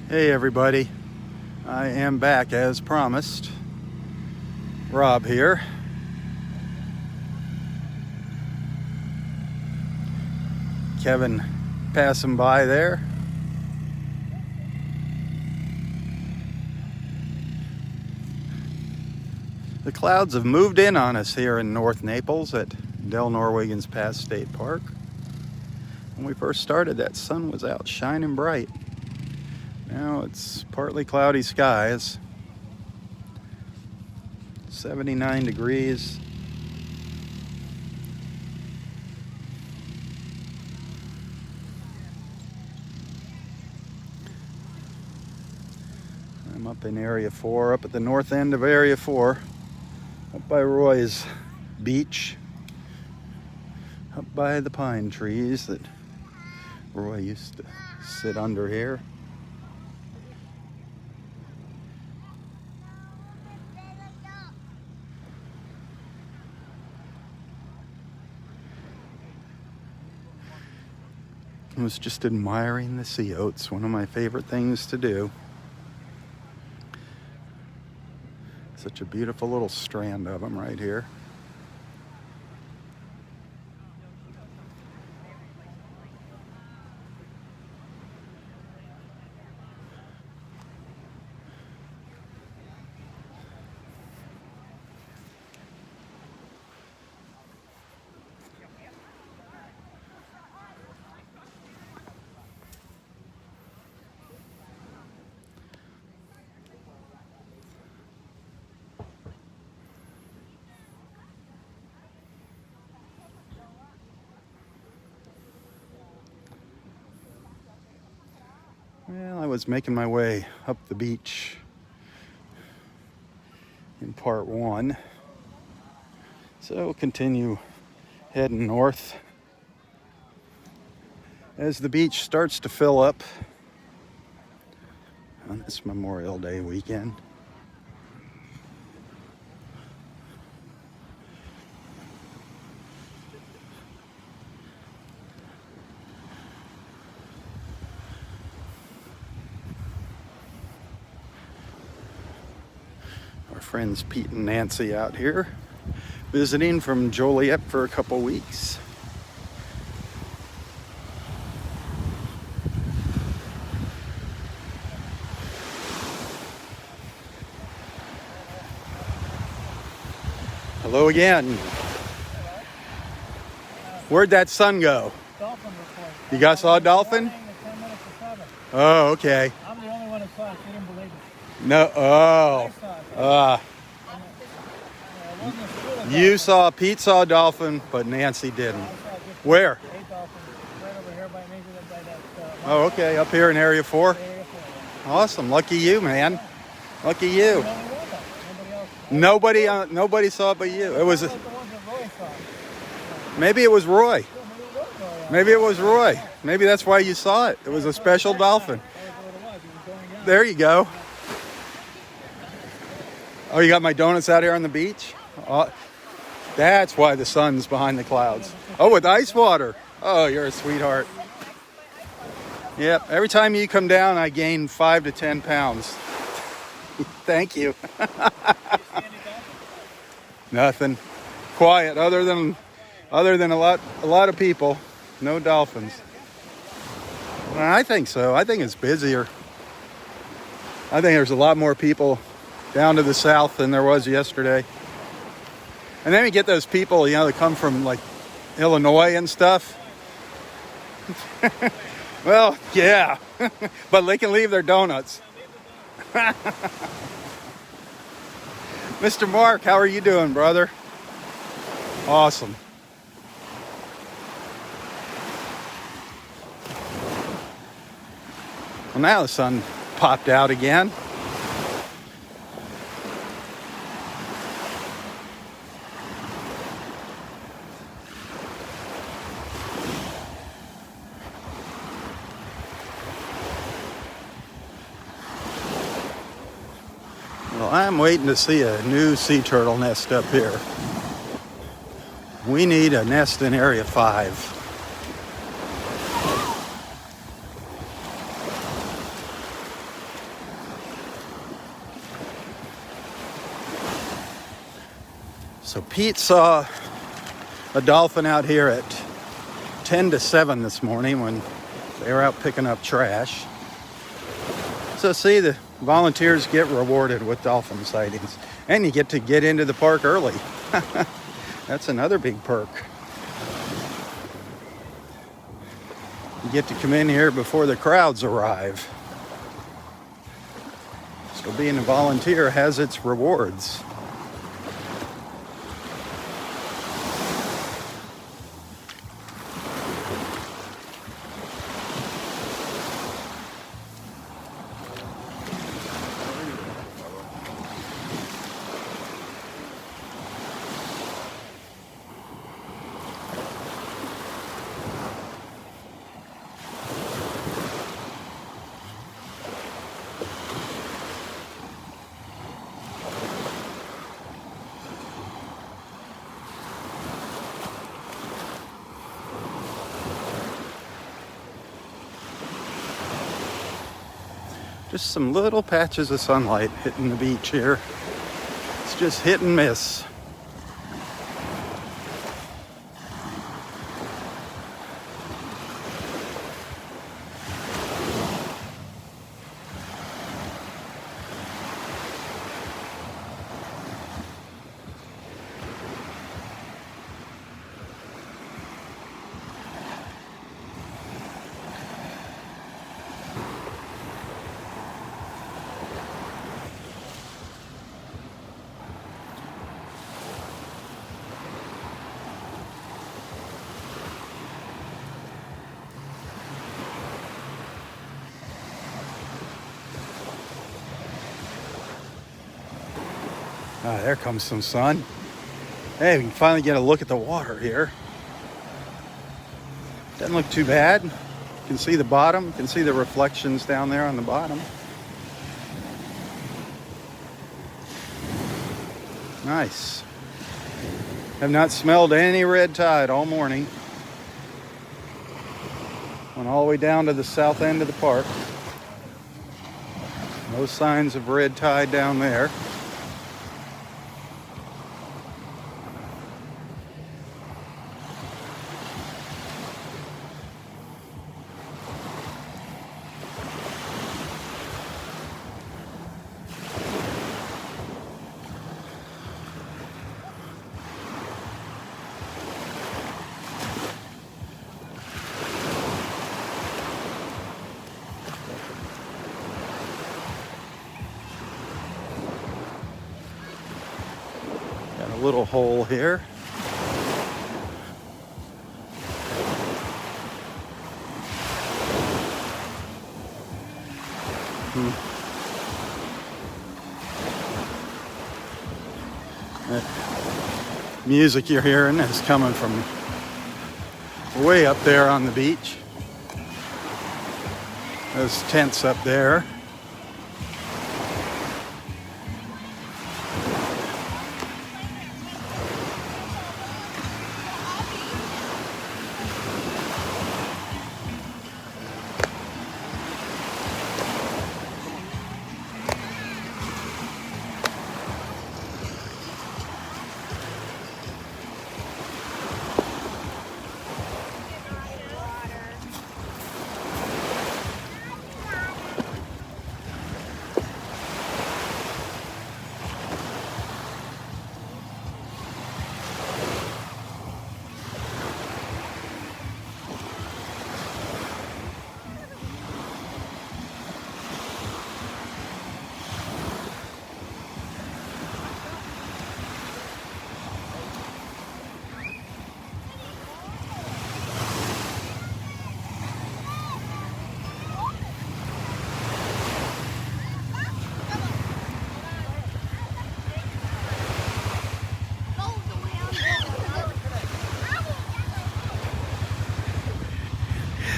Hey everybody, I am back as promised. Rob here. Kevin passing by there. The clouds have moved in on us here in North Naples at Delnor-Wiggins Pass State Park. When we first started, that sun was out shining bright. Now it's partly cloudy skies. 79 degrees. I'm up in Area 4, up at the north end of Area 4, up by Roy's beach, up by the pine trees that Roy used to sit under here. I was just admiring the sea oats, one of my favorite things to do. Such a beautiful little strand of them right here. Well, I was making my way up the beach in part one, so we'll continue heading north as the beach starts to fill up on this Memorial Day weekend. Our friends Pete and Nancy out here visiting from Joliet for a couple weeks. Hello again. Where'd that sun go? Dolphin report. You guys saw a dolphin? 10 minutes to 7. Oh, okay. I'm the only one who saw it. She didn't believe it. No, oh. You saw, Pete saw a dolphin, but Nancy didn't. Where? 8 dolphins right over here by me. By that, Oh, okay, up here in Area 4. area 4. Awesome, lucky you, man. Lucky you. Nobody else. Nobody saw it but you. It was, Like the ones that Roy saw. maybe it was Roy. Maybe it was Roy. Maybe it was Roy. Maybe that's why you saw it. It was a special dolphin. That was what it was. He was going down. There you go. Oh, you got my donuts out here on the beach? Oh, that's why the sun's behind the clouds. Oh, with ice water. Oh, you're a sweetheart. Yep, every time you come down, I gain 5 to 10 pounds. Thank you. Nothing. Quiet, other than a lot of people. No dolphins. I think so. I think it's busier. I think there's a lot more people down to the south than there was yesterday. And then you get those people, that come from like Illinois and stuff. Well, yeah, but they can leave their donuts. Mr. Mark, how are you doing, brother? Awesome. Well, now the sun popped out again. Well, I'm waiting to see a new sea turtle nest up here. We need a nest in Area 5. So Pete saw a dolphin out here at 10 to 7 this morning when they were out picking up trash. So see, the volunteers get rewarded with dolphin sightings. And you get to get into the park early. That's another big perk. You get to come in here before the crowds arrive. So being a volunteer has its rewards. Just some little patches of sunlight hitting the beach here. It's just hit and miss. Ah, there comes some sun. Hey, we can finally get a look at the water here. Doesn't look too bad. You can see the bottom. You can see the reflections down there on the bottom. Nice. Have not smelled any red tide all morning. Went all the way down to the south end of the park. No signs of red tide down there. Got a little hole here. That music you're hearing is coming from way up there on the beach. Those tents up there.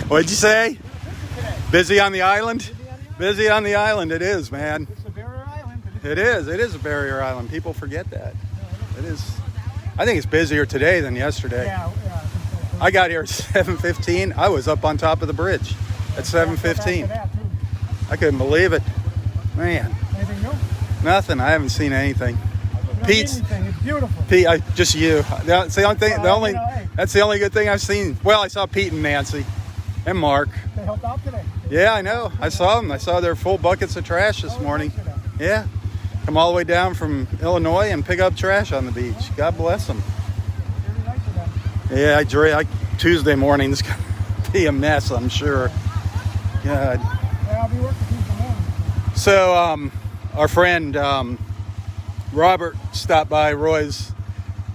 What'd you say? Busy on the island? Busy on the island, it is, man. It's a barrier island. It is a barrier island. People forget that. It is. I think it's busier today than yesterday. Yeah. I got here at 7:15. I was up on top of the bridge at 7:15. I couldn't believe it. Man. Anything new? Nothing. I haven't seen anything. Pete's beautiful. Pete, just you. That's the only thing. Well, you know, hey. That's the only good thing I've seen. Well, I saw Pete and Nancy, and Mark. They helped out today. Yeah, I know. I saw them. I saw their full buckets of trash this morning. Yeah, come all the way down from Illinois and pick up trash on the beach. God bless them. Really nice of them. Yeah, Tuesday morning's gonna be a mess, I'm sure. God. Yeah, I'll be working Tuesday morning. So, our friend Robert stopped by Roy's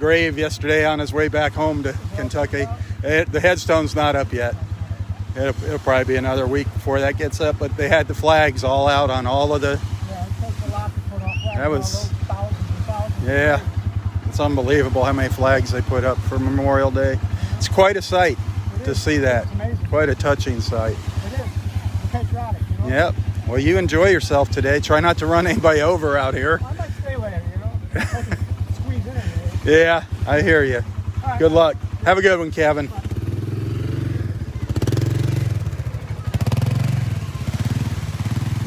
grave yesterday on his way back home to Kentucky. The headstone's not up yet. It'll probably be another week before that gets up, but they had the flags all out on all of the... Yeah, it takes a lot to put up flags. That was... Thousands and thousands. Yeah, it's unbelievable how many flags they put up for Memorial Day. It's quite a sight to see that. It's amazing. Quite a touching sight. It is. It's patriotic, you know? Yep. Well, you enjoy yourself today. Try not to run anybody over out here. I might stay later, you know? I can squeeze in here. Yeah, I hear you. All right. Good luck. Have a good one, Kevin.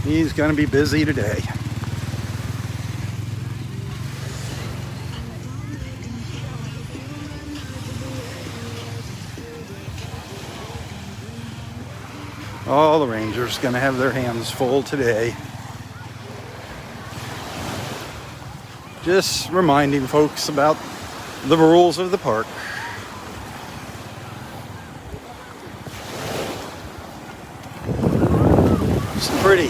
He's going to be busy today. All the rangers going to have their hands full today. Just reminding folks about the rules of the park. Some pretty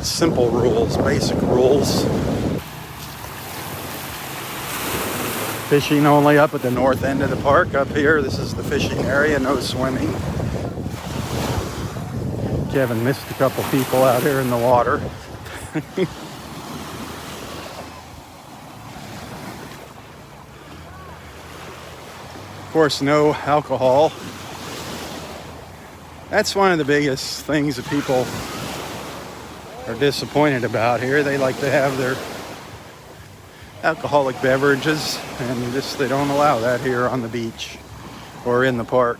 simple rules, basic rules. Fishing only up at the north end of the park. Up here, this is the fishing area, no swimming. Kevin missed a couple people out here in the water. Of course, no alcohol. That's one of the biggest things that people are disappointed about here. They like to have their alcoholic beverages, and they don't allow that here on the beach or in the park.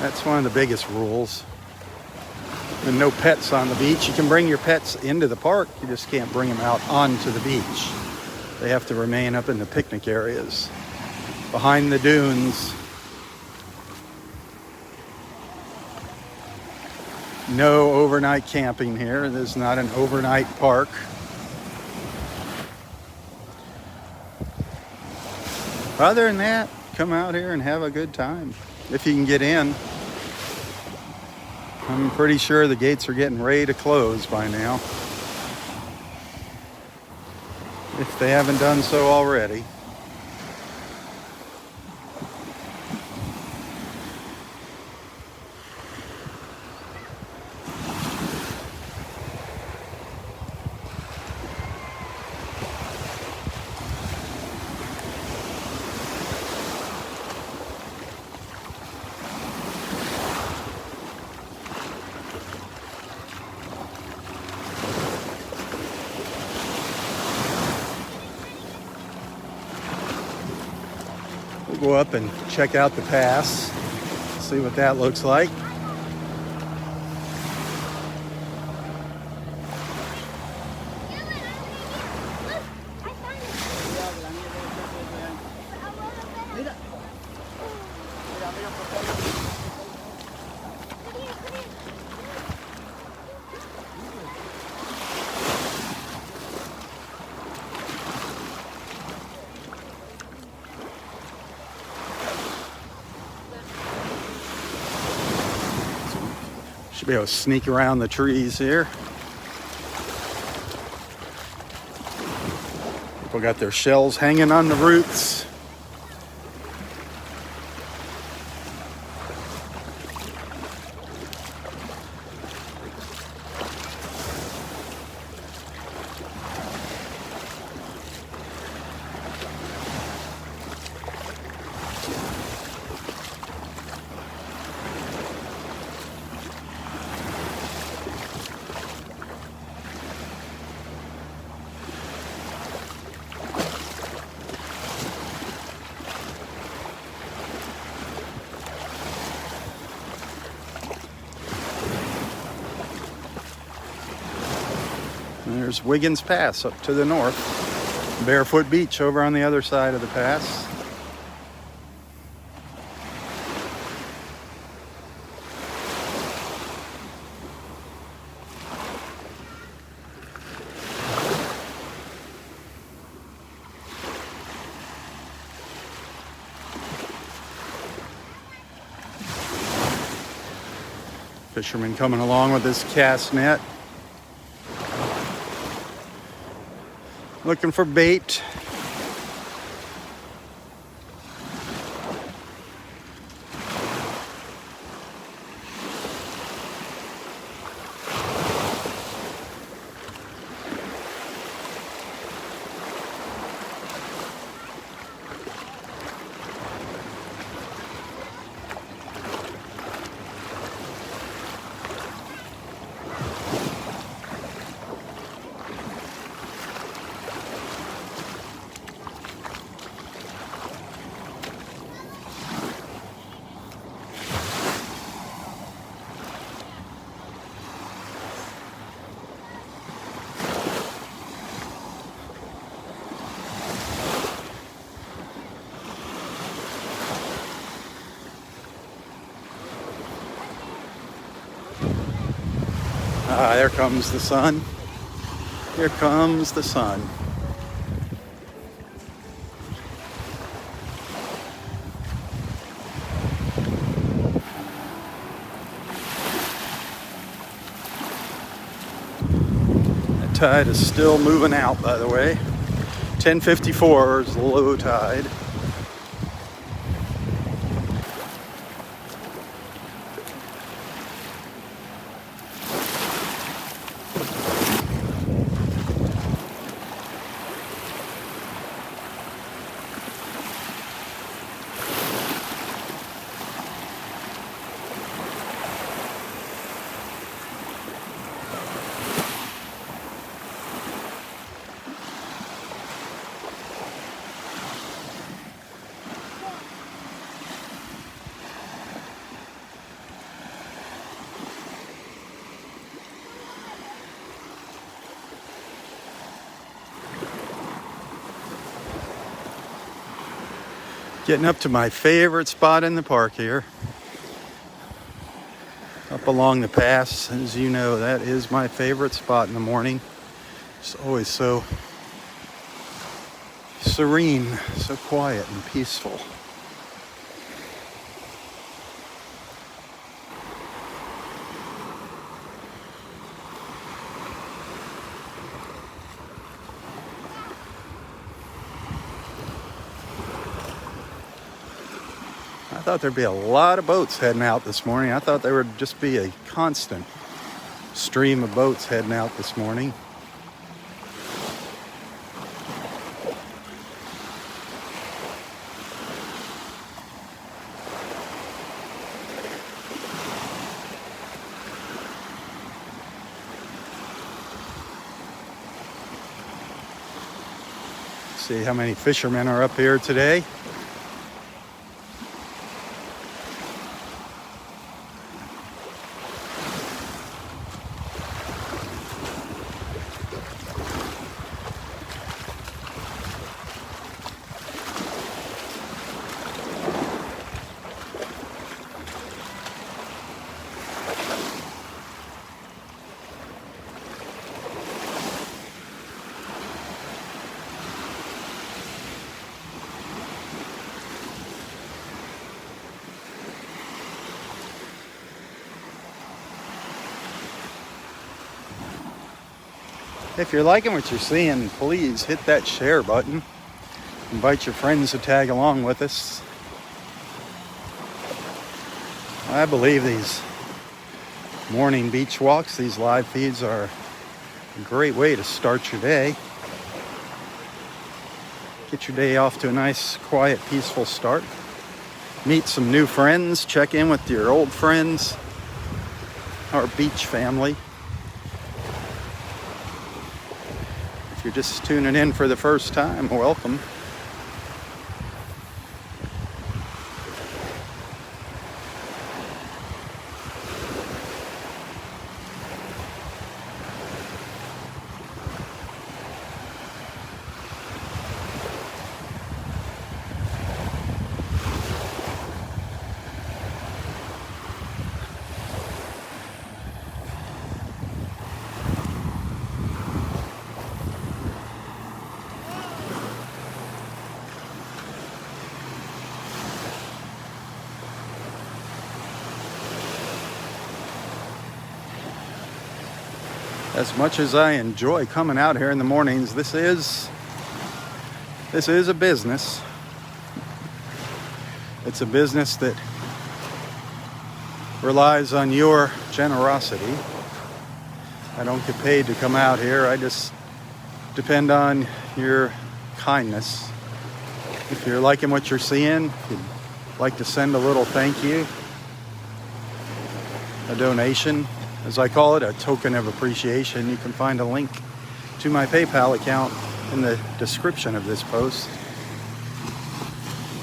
That's one of the biggest rules. And no pets on the beach. You can bring your pets into the park, you just can't bring them out onto the beach. They have to remain up in the picnic areas, behind the dunes. No overnight camping here. This is not an overnight park. Other than that, come out here and have a good time if you can get in. I'm pretty sure the gates are getting ready to close by now, if they haven't done so already. We'll go up and check out the pass, see what that looks like. Should be able to sneak around the trees here. People got their shells hanging on the roots. There's Wiggins Pass up to the north. Barefoot Beach over on the other side of the pass. Fisherman coming along with his cast net. Looking for bait. Ah, there comes the sun. Here comes the sun. The tide is still moving out, by the way. 10:54 is low tide. Getting up to my favorite spot in the park here. Up along the pass, as you know, that is my favorite spot in the morning. It's always so serene, so quiet and peaceful. I thought there'd be a lot of boats heading out this morning. I thought there would just be a constant stream of boats heading out this morning. See how many fishermen are up here today. If you're liking what you're seeing, please hit that share button. Invite your friends to tag along with us. I believe these morning beach walks, these live feeds, are a great way to start your day. Get your day off to a nice, quiet, peaceful start. Meet some new friends, check in with your old friends, our beach family. If you're just tuning in for the first time, welcome. As much as I enjoy coming out here in the mornings, this is a business. It's a business that relies on your generosity. I don't get paid to come out here. I just depend on your kindness. If you're liking what you're seeing, if you'd like to send a little thank you, a donation, as I call it, a token of appreciation, you can find a link to my PayPal account in the description of this post.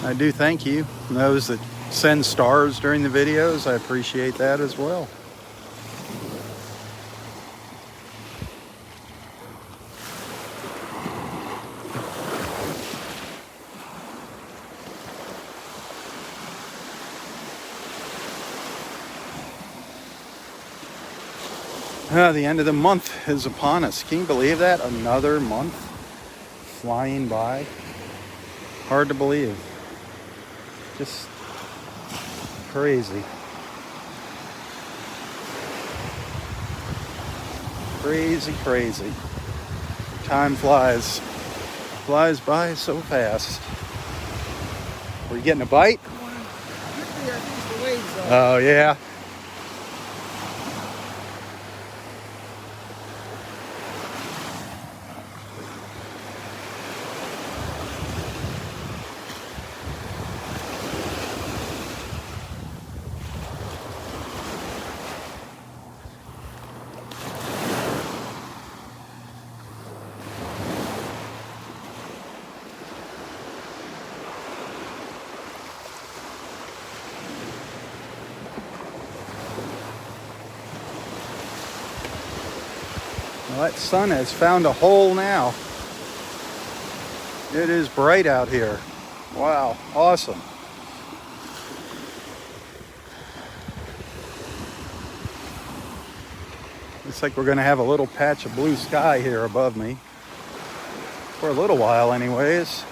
I do thank you. And those that send stars during the videos, I appreciate that as well. The end of the month is upon us. Can you believe that? Another month flying by. Hard to believe. Just crazy. Crazy. Time flies by so fast. Were you getting a bite? Oh, yeah. Well, that sun has found a hole now. It is bright out here. Wow, awesome. Looks like we're going to have a little patch of blue sky here above me. For a little while anyways.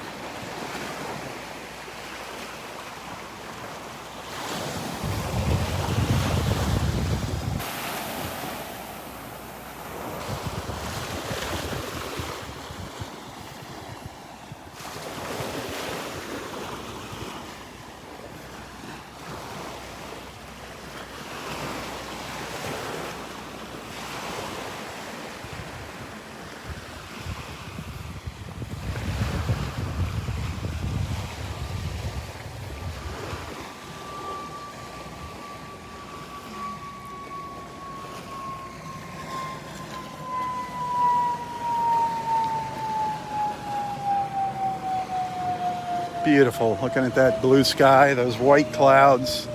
Beautiful, looking at that blue sky, those white clouds,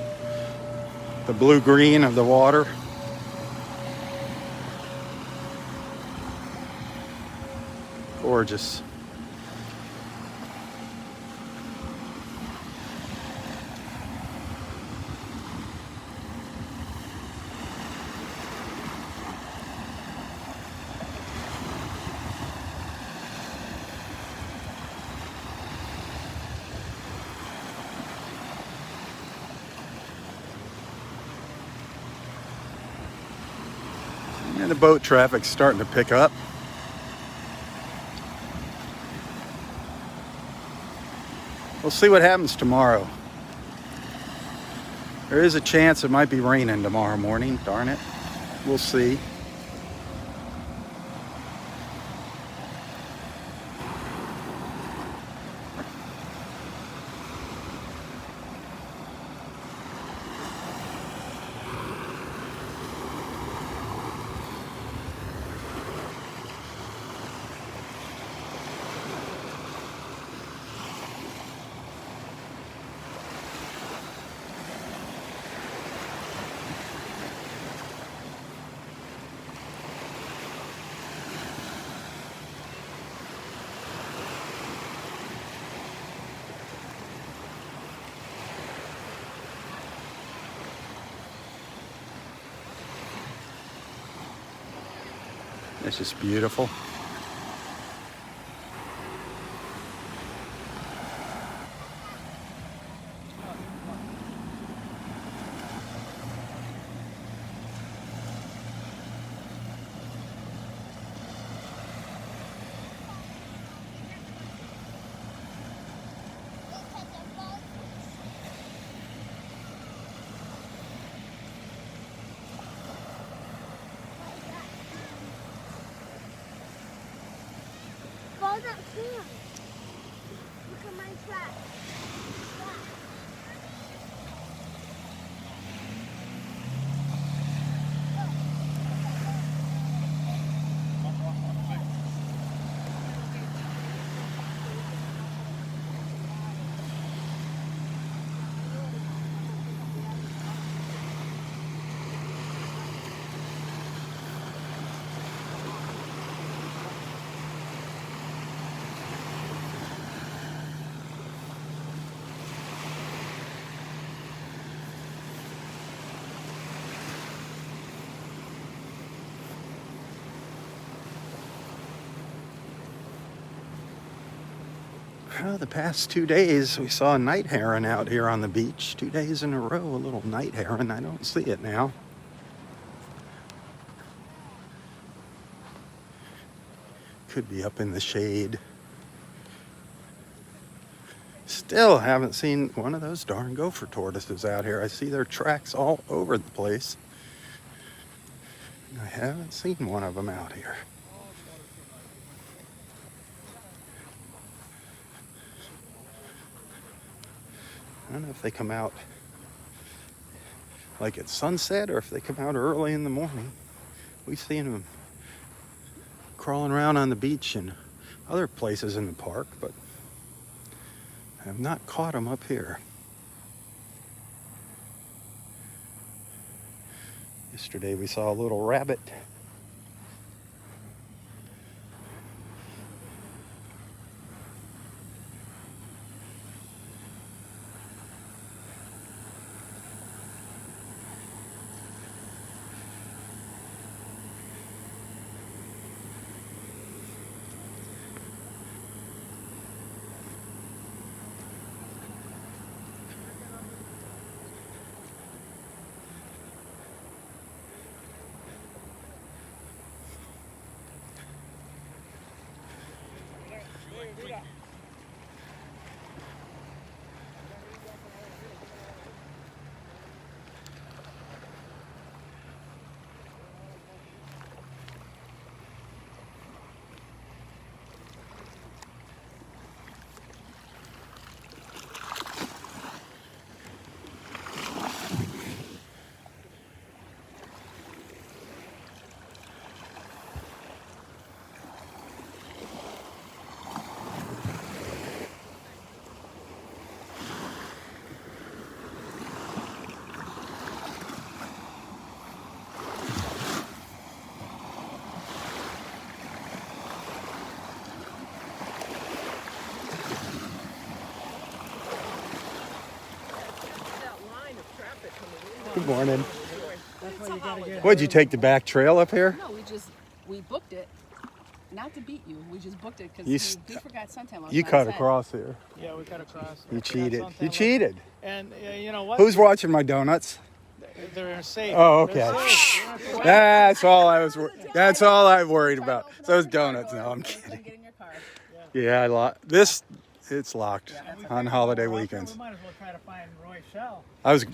the blue-green of the water. Gorgeous. And the boat traffic's starting to pick up. We'll see what happens tomorrow. There is a chance it might be raining tomorrow morning, darn it. We'll see. It's just beautiful. all that sand. Look at my track. Well, the past 2 days we saw a night heron out here on the beach. 2 days in a row, a little night heron. I don't see it now. Could be up in the shade. Still haven't seen one of those darn gopher tortoises out here. I see their tracks all over the place. I haven't seen one of them out here. I don't know if they come out like at sunset or if they come out early in the morning. We've seen them crawling around on the beach and other places in the park, but I have not caught them up here. Yesterday we saw a little rabbit. Good morning. That's what you gotta get. What'd you take the back trail up here? No, we booked it. Not to beat you, we just booked it You because st- we forgot suntan lotion. You cut across here. Yeah, we cut across. You cheated. You cheated. And you know what? Who's watching my donuts? They're safe. Oh, They're okay. safe. You don't have to worry. That's all I was. That's all I'm worried about. Those donuts. No, I'm kidding. Get in your car. Yeah, this. It's locked on holiday weekends. We might as well try to find Roy Shell. I was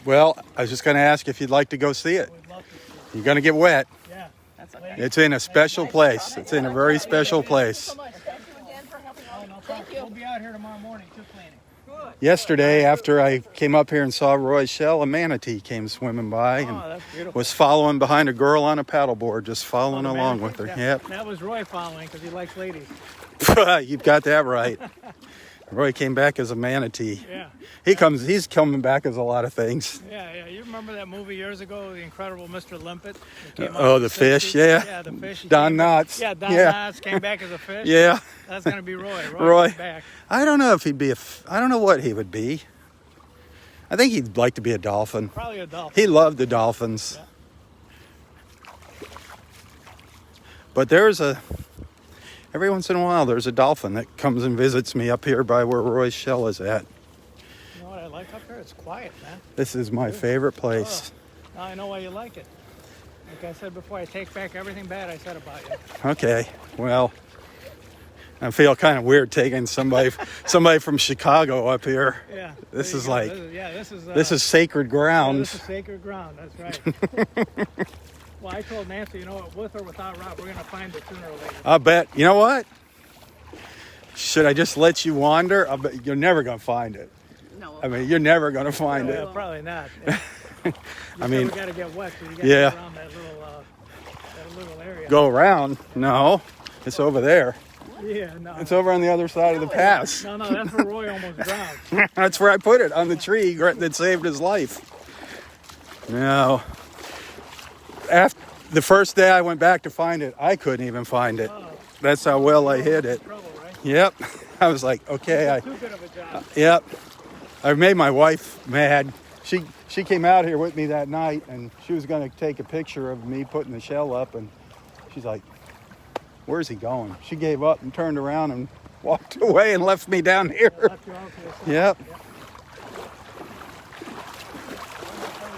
just going to ask if you'd like to go see it. We'd love to see. You're going to get wet. Yeah. That's okay. It's in a special place. It's in a very special place. So much. Thank you again for helping Oh, out. no Thank problem. you. We'll be out here tomorrow morning too cleaning. Good. Yesterday, after I came up here and saw Roy's shell, a manatee came swimming by and Oh, that's beautiful. was following behind a girl on a paddleboard, just following Oh, the along manatee? with her. Yeah. Yep. That was Roy following because he likes ladies. You've got that right. Roy came back as a manatee. Yeah. He's coming back as a lot of things. Yeah. You remember that movie years ago, The Incredible Mr. Limpet? It came out Oh, in the fish, 60s. yeah. Yeah, the fish. He Don came back- Knotts. Yeah, Don Yeah. Knotts came back as a fish. Yeah. That's going to be Roy. Roy. is back. I don't know if he'd be I don't know what he would be. I think he'd like to be a dolphin. Probably a dolphin. He loved the dolphins. Yeah. But every once in a while, there's a dolphin that comes and visits me up here by where Roy's shell is at. You know what I like up here? It's quiet, man. This is my favorite place. Now I know why you like it. Like I said before, I take back everything bad I said about you. Okay, well, I feel kind of weird taking somebody from Chicago up here. Yeah. This there is you go. like- This is sacred yeah, ground. this is sacred ground. That's right. Well, I told Nancy, you know what, with or without Rob, we're going to find it sooner or later. I'll bet. You know what? Should I just let you wander? I bet you're never gonna find it. No. I mean, you're never gonna find Yeah, it. probably not. Yeah. I mean, we gotta get wet, so you gotta yeah. go around that little area. Go around? No, it's over there. Yeah, no. It's over on the other side of the pass. No, that's where Roy almost drowned. That's where I put it, on the tree that saved his life. No. After the first day I went back to find it, I couldn't even find it. That's how well I hid it. Trouble, right? Yep. I was like, okay, Too good of a job. yep. I made my wife mad. She came out here with me that night, and she was going to take a picture of me putting the shell up, and she's like, where's he going? She gave up and turned around and walked away and left me down here. Left you all to yourself. Yep.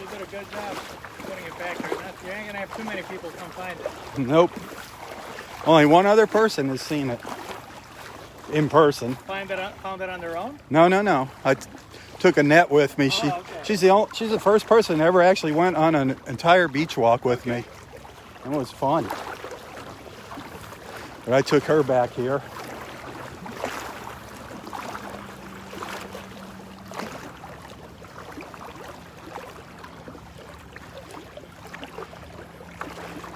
You did a good job putting it back here. You ain't gonna have too many people come find it. Nope. Only one other person has seen it in person. Found it on their own? No. I took a net with me. Okay. She's the first person that ever actually went on an entire beach walk with me. It was fun. But I took her back here.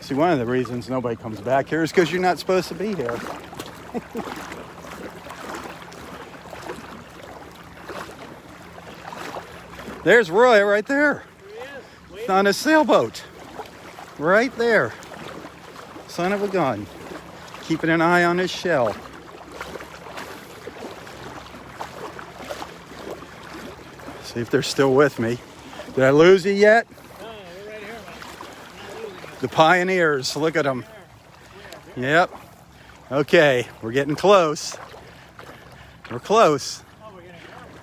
See, one of the reasons nobody comes back here is because you're not supposed to be here. There's Roy right there. Here he is. On a sailboat. Right there. Son of a gun. Keeping an eye on his shell. See if they're still with me. Did I lose you yet? No, we're right here, man. Not losing it. The pioneers. Look at them. Yep. Okay, we're getting close. We're close. Oh, we're getting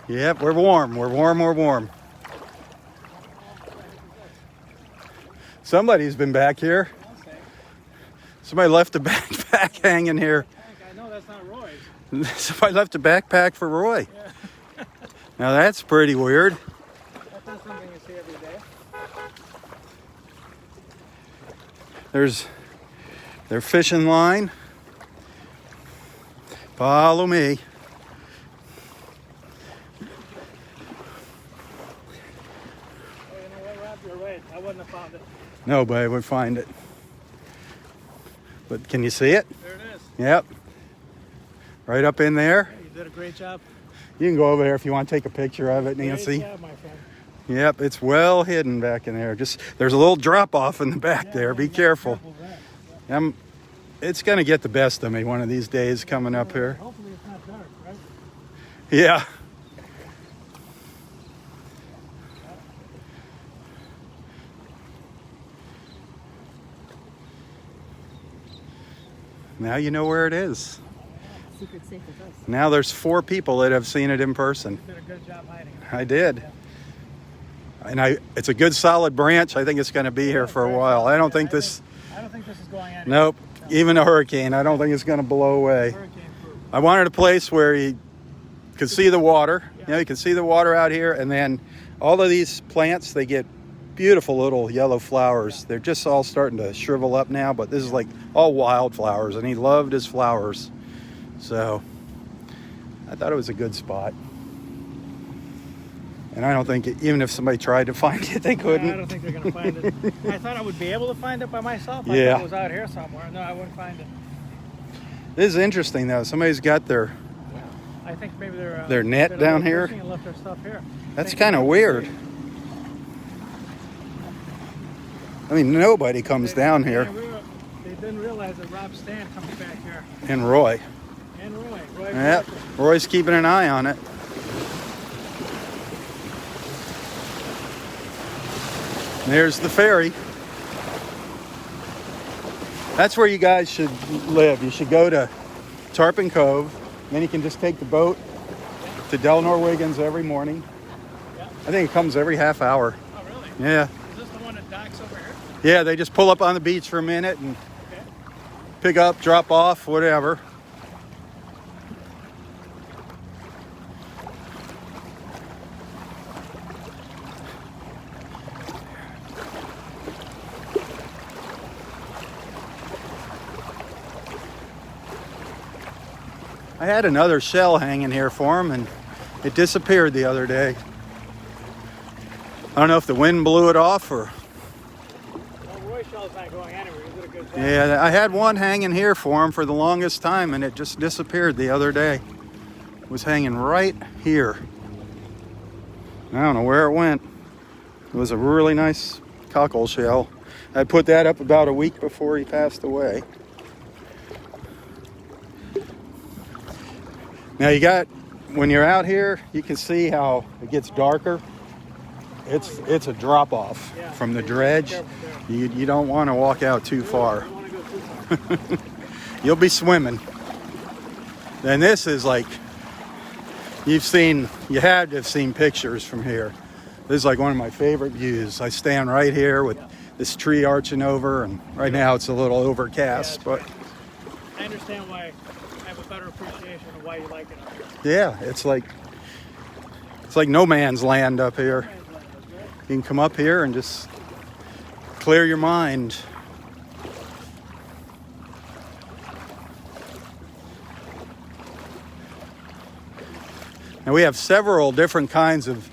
warm. Yep, we're warm. We're warm. Somebody's been back here. Somebody left a backpack hanging here. I know that's not Roy's. Somebody left a backpack for Roy. Yeah. Now that's pretty weird. That's not something you see every day. There's their fishing line. Follow me. Oh, you know what, Rob? You're right. I wouldn't have found it. Nobody would find it. But can you see it? There it is. Yep. Right up in there. You did a great job. You can go over there if you want to take a picture of it, Nancy. Great job, my friend. Yep, it's well hidden back in there. Just there's a little drop off in the back there. Be careful. It's gonna get the best of me one of these days coming up here. Hopefully it's not dark, right? Yeah. Now you know where it is. Secret safe with us. Now there's 4 people that have seen it in person. You did a good job hiding it. I did. And it's a good solid branch. I think it's going to be here for a while. I don't think this... I don't think this is going anywhere. Nope. Even a hurricane, I don't think it's going to blow away. Hurricane proof. I wanted a place where you could see the water. You know, you can see the water out here. And then all of these plants, they get beautiful little yellow flowers. They're just all starting to shrivel up now, but this is like all wildflowers, and he loved his flowers. So I thought it was a good spot. And I don't think, even if somebody tried to find it, they couldn't. I don't think they're going to find it. I thought I would be able to find it by myself. I Yeah. thought it was out here somewhere. No, I wouldn't find it. This is interesting, though. Somebody's got their I think maybe they're... Their net did a down little here? fishing and left their stuff here. That's kind of weird. I mean, nobody comes down here. They didn't realize that Rob Stan comes back here. And Roy. And Roy. Yep. Roy's keeping an eye on it. There's the ferry. That's where you guys should live. You should go to Tarpon Cove. Then you can just take the boat to Delnor-Wiggins every morning. Yeah. I think it comes every half hour. Oh, really? Yeah. Is this the one that docks over here? Yeah, they just pull up on the beach for a minute and Okay. pick up, drop off, whatever. I had another shell hanging here for him, and it disappeared the other day. I don't know if the wind blew it off or... Well, Roy shell's not going anywhere. He did a good job. Yeah, I had one hanging here for him for the longest time, and it just disappeared the other day. It was hanging right here. I don't know where it went. It was a really nice cockle shell. I put that up about a week before he passed away. Now you got, when you're out here, you can see how it gets darker. It's a drop off from the dredge. You don't want to walk out too far. You want to go too far. You'll be swimming. And this is like, you had to have seen pictures from here. This is like one of my favorite views. I stand right here with this tree arching over, and right now it's a little overcast, but I understand why I have a better appreciation of why you like it up here. yeah, it's like no man's land up here. You can come up here and just clear your mind. Now we have several different kinds of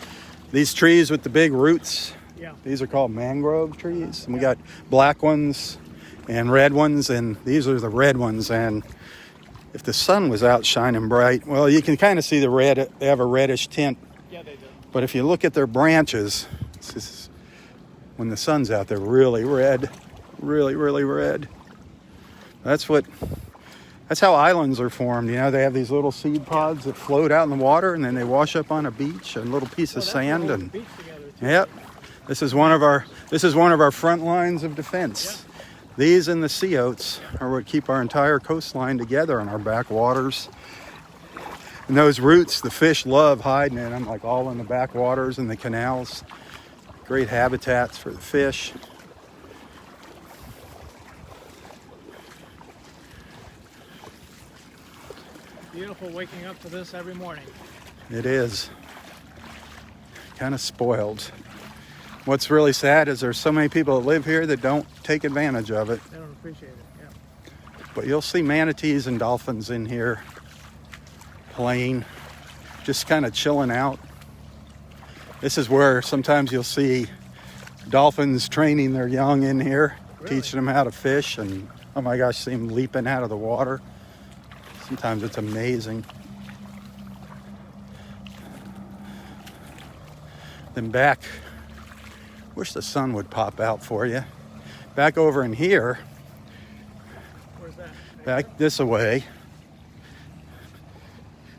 these trees with the big roots. Yeah. These are called mangrove trees. And we got black ones and red ones, and these are the red ones. And if the sun was out shining bright, well, you can kind of see the red. They have a reddish tint. Yeah, they do. But if you look at their branches, when the sun's out, they're really red. Really, really red. That's how islands are formed. You know, they have these little seed pods that float out in the water, and then they wash up on a beach, a little piece of sand. And Beach together, too. yep, this is one of our front lines of defense. Yeah. These and the sea oats are what keep our entire coastline together in our backwaters. And those roots, the fish love hiding in them, like all in the backwaters and the canals. Great habitats for the fish. Beautiful waking up to this every morning. It is. Kind of spoiled. What's really sad is there's so many people that live here that don't take advantage of it. They don't appreciate it, yeah. But you'll see manatees and dolphins in here playing, just kind of chilling out. This is where sometimes you'll see dolphins training their young in here, Really? teaching them how to fish, and oh my gosh, see them leaping out of the water. Sometimes it's amazing. Then back, wish the sun would pop out for you. Back over in here, Where's that? back this way,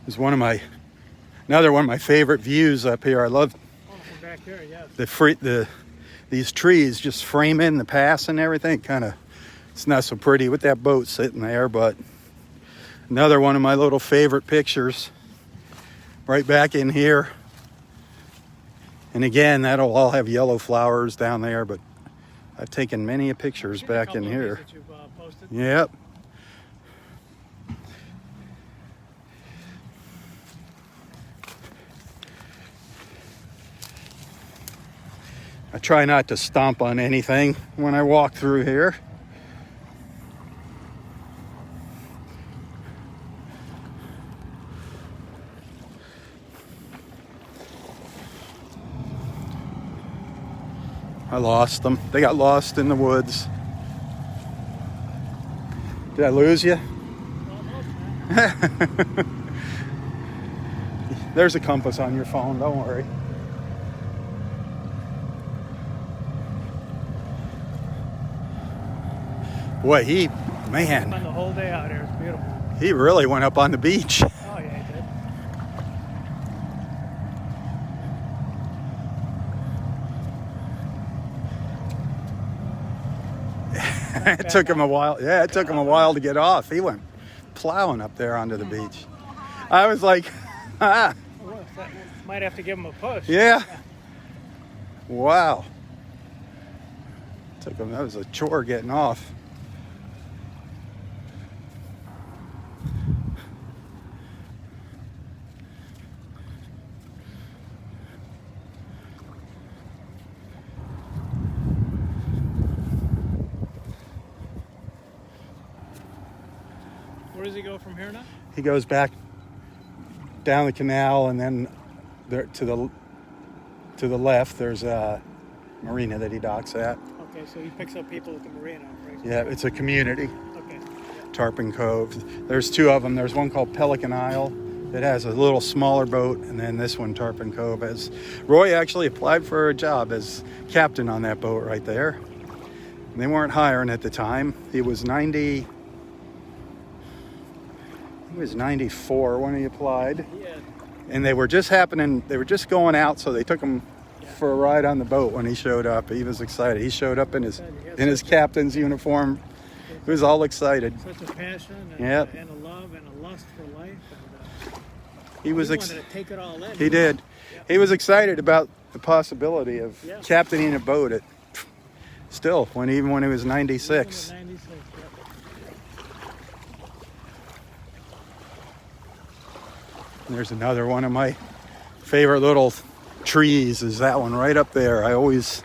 is another one of my favorite views up here. I love Oh, from back here, yes. these trees just frame in the pass and everything. It's not so pretty with that boat sitting there, but another one of my little favorite pictures right back in here. And again, that'll all have yellow flowers down there, but I've taken many pictures Give me a back couple in of here. these that you've, posted. Yep. I try not to stomp on anything when I walk through here. I lost them. They got lost in the woods. Did I lose you? There's a compass on your phone, don't worry. Boy, Spend the whole day out here. It's beautiful. he really went up on the beach. Oh, yeah, he did. It took him a while. Yeah, it took him a while to get off. He went plowing up there onto the beach. I was like, ah, Well, might have to give him a push. yeah. Wow. That was a chore getting off. Where does he go from here now? He goes back down the canal, and then there, to the left, there's a marina that he docks at. Okay, so he picks up people at the marina. Right? Yeah, it's a community. Okay. Tarpon Cove. There's two of them. There's one called Pelican Isle that has a little smaller boat, and then this one, Tarpon Cove, has. Roy actually applied for a job as captain on that boat right there. And they weren't hiring at the time. He was 90. He was 94 when he applied. Yeah. And they were just going out, so they took him for a ride on the boat when he showed up. He was excited. He showed up in his captain's uniform. He was all excited. Such a passion and, Yep. and a love and a lust for life. And, He was wanted to take it all in. He did. Yeah. He was excited about the possibility of captaining a boat at still even when he was 96. Even at 96, yeah. There's another one of my favorite little trees is that one right up there. I always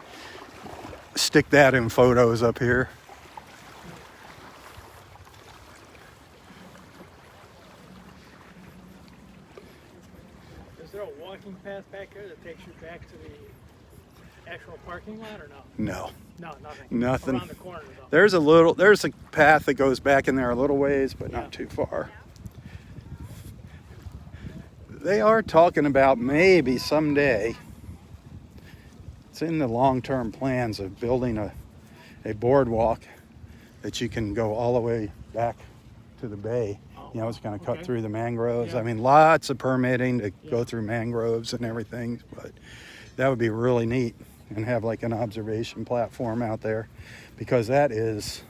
stick that in photos up here. Is there a walking path back here that takes you back to the actual parking lot or no? No. No, nothing. Nothing. Around the corner though. There's a path that goes back in there a little ways, but not too far. They are talking about maybe someday, it's in the long-term plans of building a boardwalk that you can go all the way back to the bay. You know, it's going to cut through the mangroves. Yeah. I mean, lots of permitting to go through mangroves and everything, but that would be really neat, and have like an observation platform out there, because that's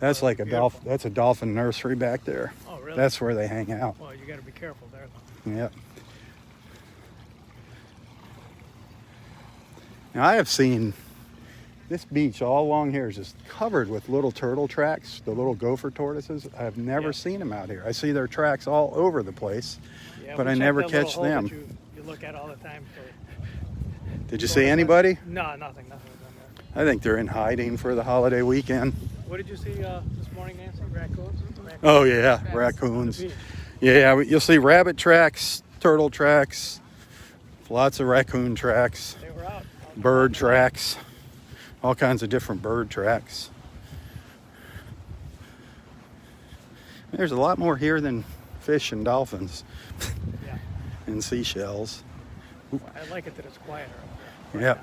like that's a dolphin nursery back there. Oh, really? That's where they hang out. Well, you got to be careful there though. Yep. Now I have seen this beach all along here is just covered with little turtle tracks, the little gopher tortoises. I've never seen them out here. I see their tracks all over the place, but I never catch them. You look at all the time. Did you see anybody? No, nothing was in there. I think they're in hiding for the holiday weekend. What did you see this morning, Nancy? Raccoons? Oh yeah, raccoons. Yeah, you'll see rabbit tracks, turtle tracks, lots of raccoon tracks, They were out. bird tracks, all kinds of different bird tracks. There's a lot more here than fish and dolphins Yeah. and seashells. I like it that it's quieter up there. Yeah.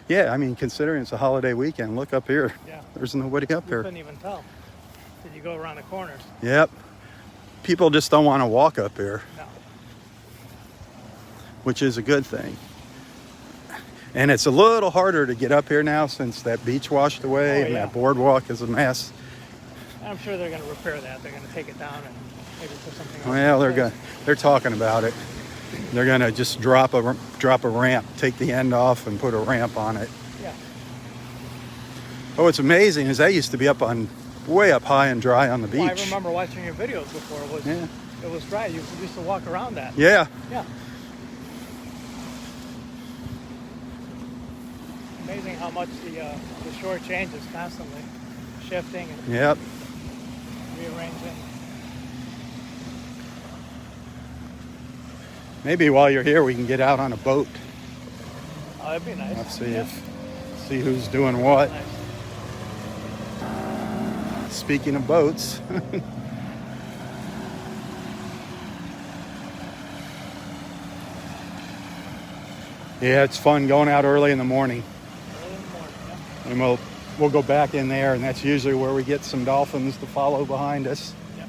Yeah, I mean, considering it's a holiday weekend, look up here. Yeah. There's nobody up You here. couldn't even tell. Did you go around the corners? Yep. People just don't want to walk up here, No. which is a good thing. And it's a little harder to get up here now since that beach washed away and that boardwalk is a mess. I'm sure they're going to repair that. They're going to take it down and maybe put something else. Well, they're talking about it. They're gonna just drop a ramp, take the end off, and put a ramp on it. Yeah. Oh, what's amazing is that used to be way up high and dry on the beach. Well, I remember watching your videos before. It was dry. You used to walk around that. Yeah. Yeah. Amazing how much the shore changes constantly, shifting and rearranging. Maybe while you're here, we can get out on a boat. Oh, that'd be nice. Let's see who's doing what. Nice. Speaking of boats. Yeah, it's fun going out early in the morning. Early in the morning, yeah. And we'll go back in there, and that's usually where we get some dolphins to follow behind us. Yeah.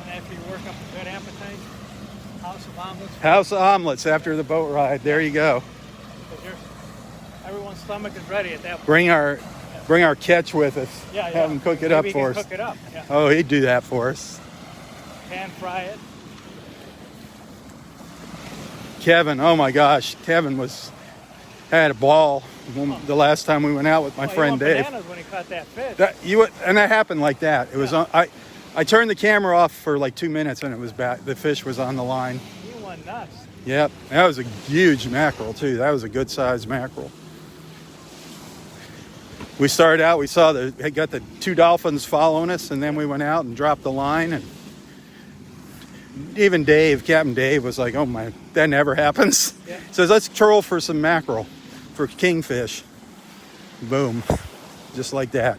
And after you work up a good appetite, house of omelets. House of omelets after the boat ride. There you go. Because everyone's stomach is ready at that point. Bring our catch with us. Yeah. Have him cook it up Maybe for he can us. Cook it up. Yeah. Oh, he'd do that for us. Pan fry it. Kevin, oh my gosh, Kevin had a ball the last time we went out with my friend he went Dave. bananas when he caught that fish. That happened like that. It was I turned the camera off for like 2 minutes and it was back. The fish was on the line. He went nuts. Yep, that was a huge mackerel too. That was a good sized mackerel. we started out, we saw had got the 2 dolphins following us, and then we went out and dropped the line, and even Captain Dave was like, oh my, that never happens. Yeah. He says, let's troll for some mackerel, for kingfish. Boom. Just like that.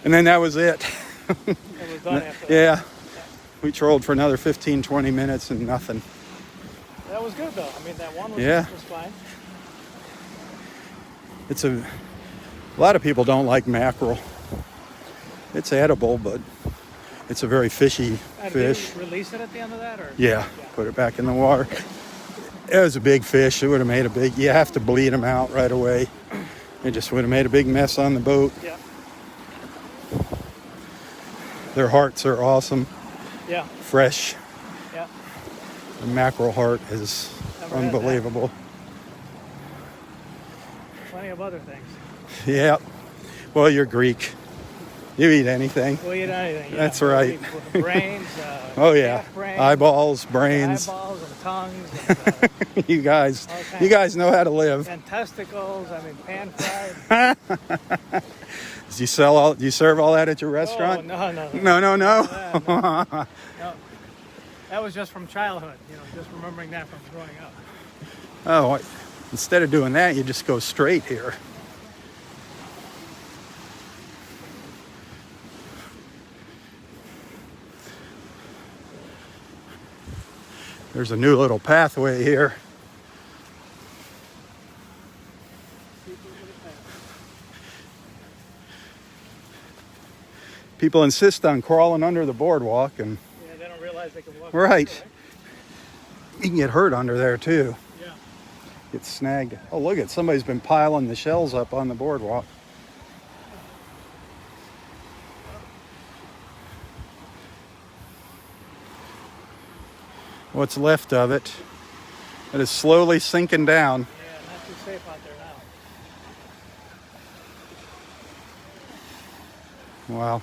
And then that was it. It was done after that. Yeah. We trolled for another 15, 20 minutes and nothing. That was good though. I mean, that one was, Yeah. was fine. It's a lot of people don't like mackerel. It's edible, but it's a very fishy And fish. did you release it at the end of that? Or? Yeah, put it back in the water. It was a big fish. It would have made a big, you have to bleed them out right away. It just would have made a big mess on the boat. Yeah. Their hearts are awesome, Yeah. fresh. Yeah. The mackerel heart is Never had that. unbelievable. Plenty of other things. Yeah. Well, you're Greek. You eat anything. We'll eat anything. Yeah. That's right. We'll eat brains. Oh yeah. calf brains, Eyeballs, brains. eyeballs and tongues. And, You guys kinds. you guys know how to live. and testicles. I mean, pan fried. Do you serve all that at your restaurant? Oh, no. No. No. That was just from childhood. Just remembering that from growing up. Oh, instead of doing that, you just go straight here. There's a new little pathway here. People insist on crawling under the boardwalk, and Yeah, they don't realize they can walk. right, you can get hurt under there too. Yeah. Get snagged. Oh, look at somebody's been piling the shells up on the boardwalk. What's left of it. It is slowly sinking down. Yeah, not too safe out there now. Wow.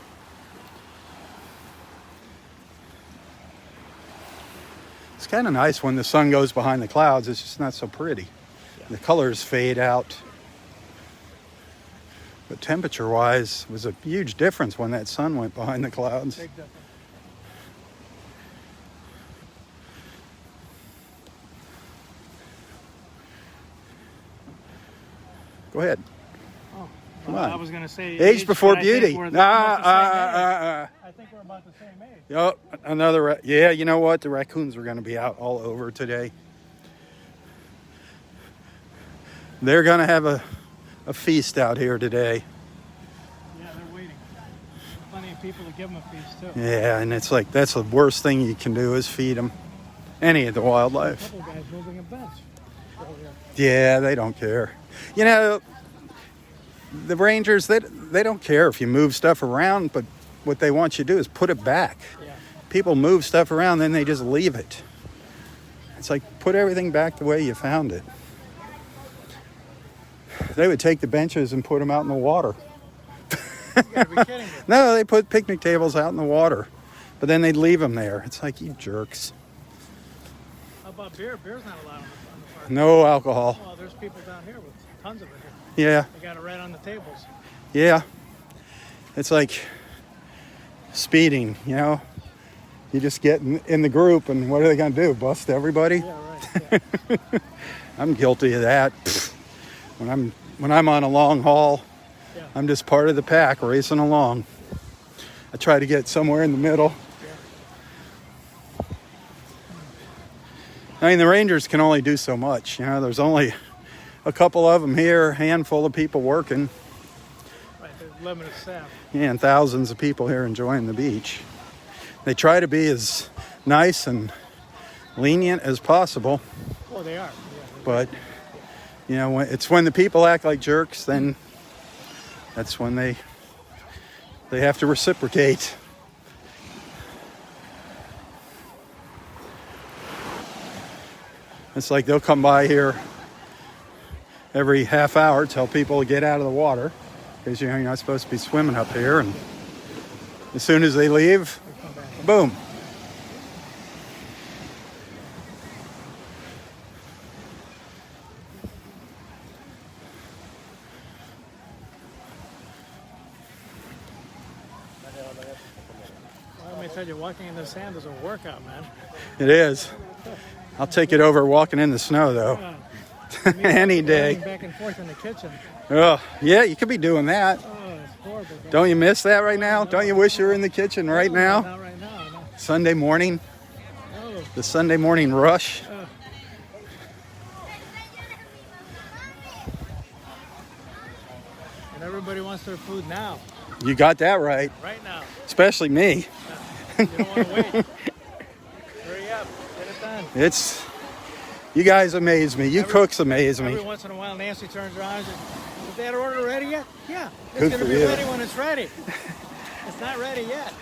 It's kind of nice when the sun goes behind the clouds. It's just not so pretty. The colors fade out. But temperature-wise, it was a huge difference when that sun went behind the clouds. Big difference. Go ahead. Oh, Come well, on. I was going to say Age before but I think beauty. we're about the same age. Ah. I think we're about the same age. Yep, another. Yeah, you know what? The raccoons were going to be out all over today. They're going to have a feast out here today. Yeah, they're waiting. Plenty of people to give them a feast too. Yeah, and it's like that's the worst thing you can do is feed them. Any of the A wildlife. couple guys moving a bench. earlier. Yeah, they don't care. You know, the rangers, they don't care if you move stuff around, but what they want you to do is put it back. Yeah. People move stuff around, then they just leave it. It's like, put everything back the way you found it. They would take the benches and put them out in the water. You gotta be kidding me. No, they put picnic tables out in the water, but then they'd leave them there. It's like, you jerks. How about beer? Beer's not allowed on the park. No alcohol. Well, there's people down here with tons of it here. Yeah, They got it right on the tables. yeah. It's like speeding, you know? You just get in the group, and what are they going to do? Bust everybody? Yeah, right. Yeah. I'm guilty of that. When I'm on a long haul, Yeah. I'm just part of the pack racing along. I try to get somewhere in the middle. I mean, the Rangers can only do so much. You know, there's only a couple of them here, a handful of people working, Right, there's limited staff. and thousands of people here enjoying the beach. They try to be as nice and lenient as possible, Oh, they are. Yeah. but you know, it's when the people act like jerks, then that's when they have to reciprocate. It's like they'll come by here every half hour, tell people to get out of the water because you're not supposed to be swimming up here, and as soon as they leave, They come back. boom. Well, let me tell you, walking in the sand is a workout, man. It is. I'll take it over walking in the snow, though. Any day. Running back and forth in the kitchen. Oh, yeah, you could be doing that. Oh, it's horrible. Man. Don't you miss that right now? Don't you wish you were in the kitchen right now? Not right now. No. Sunday morning, Oh. the Sunday morning rush. And everybody wants their food now. You got that right, Right now. especially me. You don't want to wait. Hurry up. Get it done. You guys amaze me. You cooks amaze Every me. once in a while, Nancy turns around and says, "Is that order ready yet?" Yeah. It's Good going to for be you. ready when it's ready. It's not ready yet.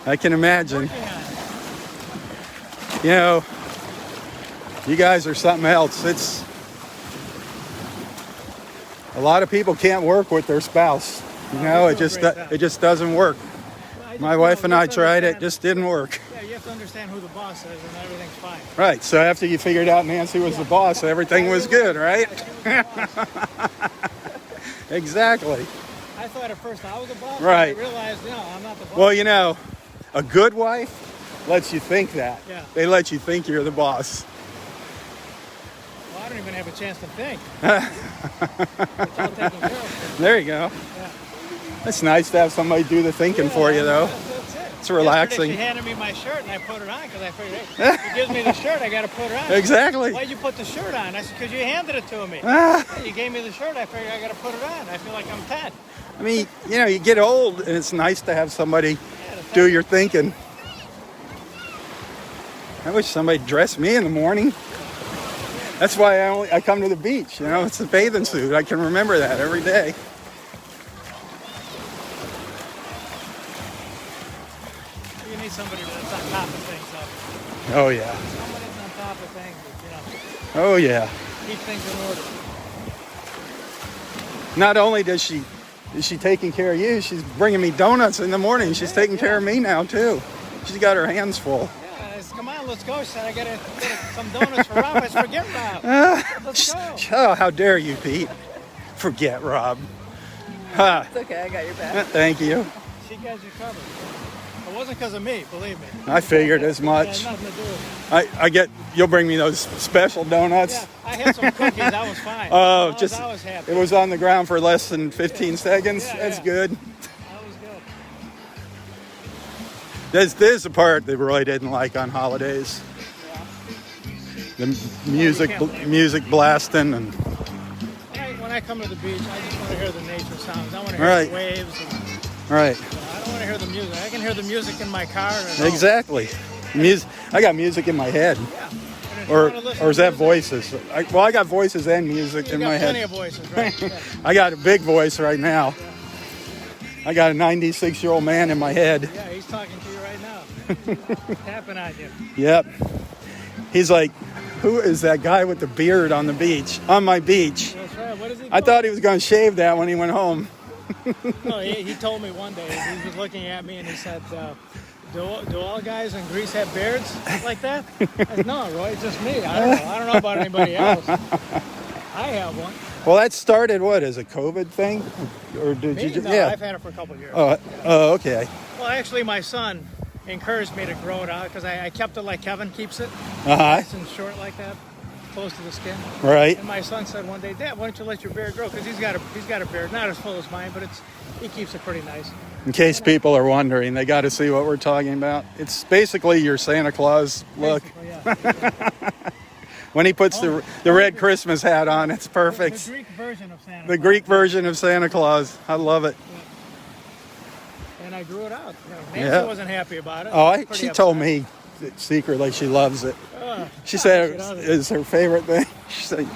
I can imagine. Working on it. You know, you guys are something else. It's a lot of people can't work with their spouse. You know, they do a great job. it just doesn't work. Well, I just, My wife and you I have to tried it, understand- just didn't work. Yeah, you have to understand who the boss is, and everything's fine. Right. So after you figured out Nancy was the boss, everything was good, right? Exactly. I thought at first I was the boss. Right. But I realized, no, I'm not the boss. Well, you know, a good wife lets you think that. Yeah. They let you think you're the boss. Well, I don't even have a chance to think. It's all taken care of. There you go. Yeah. It's nice to have somebody do the thinking for you, though. That's it. It's relaxing. Yesterday she handed me my shirt and I put it on because I figured, hey, if he gives me the shirt, I got to put it on. Exactly. Why'd you put the shirt on? I said, because you handed it to me. Ah. You gave me the shirt, I figured I got to put it on. I feel like I'm 10. I mean, you know, you get old, and it's nice to have somebody do your thinking. I wish somebody dressed me in the morning. That's why I come to the beach. You know, it's a bathing suit. I can remember that every day. You need somebody that's on top of things, though. Oh yeah. Somebody that's on top of things, that, Oh yeah. keep things in order. Not only is she taking care of you, she's bringing me donuts in the morning. She's taking care of me now too. She's got her hands full. Yeah, I said, come on, let's go. She said, I got to get some donuts for Rob. I said, forget Rob. Let's go. Oh, how dare you, Pete? Forget Rob. Ha. It's okay, I got your back. Thank you. She got you covered. It wasn't because of me, believe me. I figured as It much. had nothing to do with it. You'll bring me those special donuts. Yeah, I had some cookies. I was fine. Oh, I was happy. it was on the ground for less than 15 seconds. Yeah, That's yeah. good. I was good. This is the part they really didn't like on holidays. The music blasting and When I come to the beach, I just want to hear the nature sounds. I want to hear Right. the waves. And, right. I don't want to hear the music. I can hear the music in my car. At home. Exactly. I got music in my head. Yeah. And if you Or wanna listen is to that music, voices? I got voices and music You in got my plenty head. of voices, right? Yeah. I got a big voice right now. I got a 96-year-old man in my head. Yeah, he's talking to you right now. Tapping on you. Yep. He's like, who is that guy with the beard on the beach? On my beach. That's right. What is he I thought he was going to shave that when he went home. No, he told me one day, he was looking at me and he said, do all guys in Greece have beards like that? I said, no, Roy, it's just me. I don't know. I don't know about anybody else. I have one. Well, that started, what, as a COVID thing? Or did Me? you just, No, yeah. I've had it for a couple of years. Oh, okay. Well, actually, my son encouraged me to grow it out because I kept it like Kevin keeps it. Uh-huh. Nice and short like that, close to the skin. Right. And my son said one day, Dad, why don't you let your beard grow? Because he's got a beard, not as full as mine, but he keeps it pretty nice. In case people are wondering, they got to see what we're talking about. It's basically your Santa Claus look. Basically, yeah. When he puts the red Christmas hat on, it's The perfect. Greek version of Santa. The Claus. Greek version of Santa Claus. I love it. And I grew it out. Nancy Yeah. wasn't happy about it. Oh, Pretty she upset. told me that secretly she loves it. She said it was her favorite thing.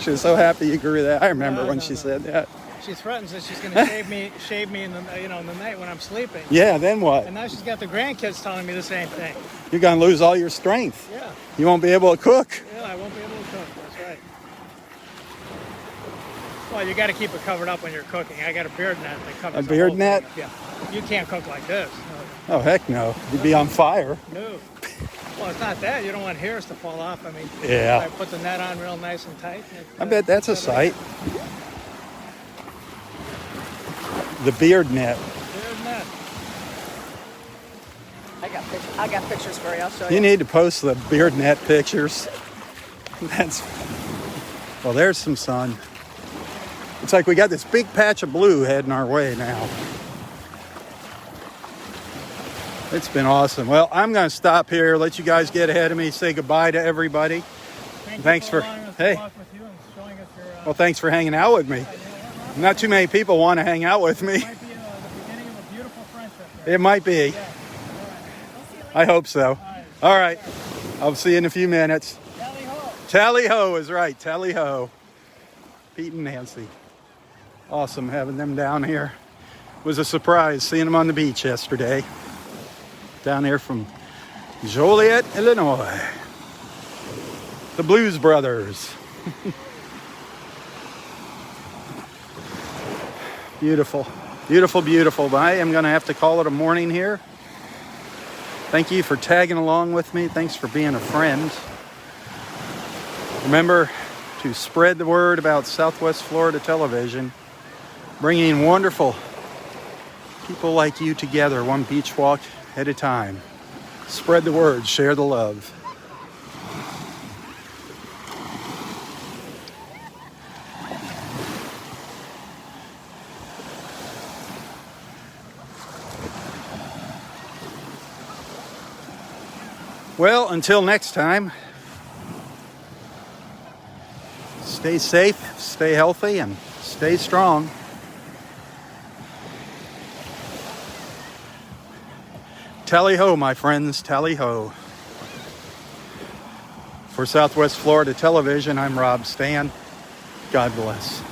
She was so happy you grew that. I remember when she said that. She threatens that she's going to shave me in the in the night when I'm sleeping. Yeah, then what? And now she's got the grandkids telling me the same thing. You're going to lose all your strength. Yeah, You won't be able to cook. yeah, I won't be able to cook. That's right. Well, you got to keep it covered up when you're cooking. I got a beard net that covers A the beard whole net? thing. Yeah, you can't cook like this. Oh, heck no. You'd be on fire. No. Well, it's not that. You don't want hairs to fall off. I mean, Yeah. I put the net on real nice and tight. I bet that's a sight. The beard net. Beard net. pictures. I got pictures for you. I'll show you. You need to post the beard net pictures. Well, there's some sun. It's like we got this big patch of blue heading our way now. It's been awesome. Well, I'm going to stop here, let you guys get ahead of me, say goodbye to everybody. Thanks for allowing us to walk with you and showing us your, Well, thanks for hanging out with me. Not too many people want to hang out with me. It might be the beginning of a beautiful friendship there. It might be. Yeah. I hope so. All right. I'll see you in a few minutes. Tally ho. Tally ho is right. Tally ho. Pete and Nancy. Awesome having them down here. It was a surprise seeing them on the beach yesterday. Down here from Joliet, Illinois. The Blues Brothers. Beautiful. Beautiful, beautiful. But I am going to have to call it a morning here. Thank you for tagging along with me. Thanks for being a friend. Remember to spread the word about Southwest Florida television, bringing wonderful people like you together, one beach walk at a time. Spread the word, share the love. Well, until next time, stay safe, stay healthy, and stay strong. Tally ho, my friends, tally ho. For Southwest Florida Television, I'm Robb Stan. God bless.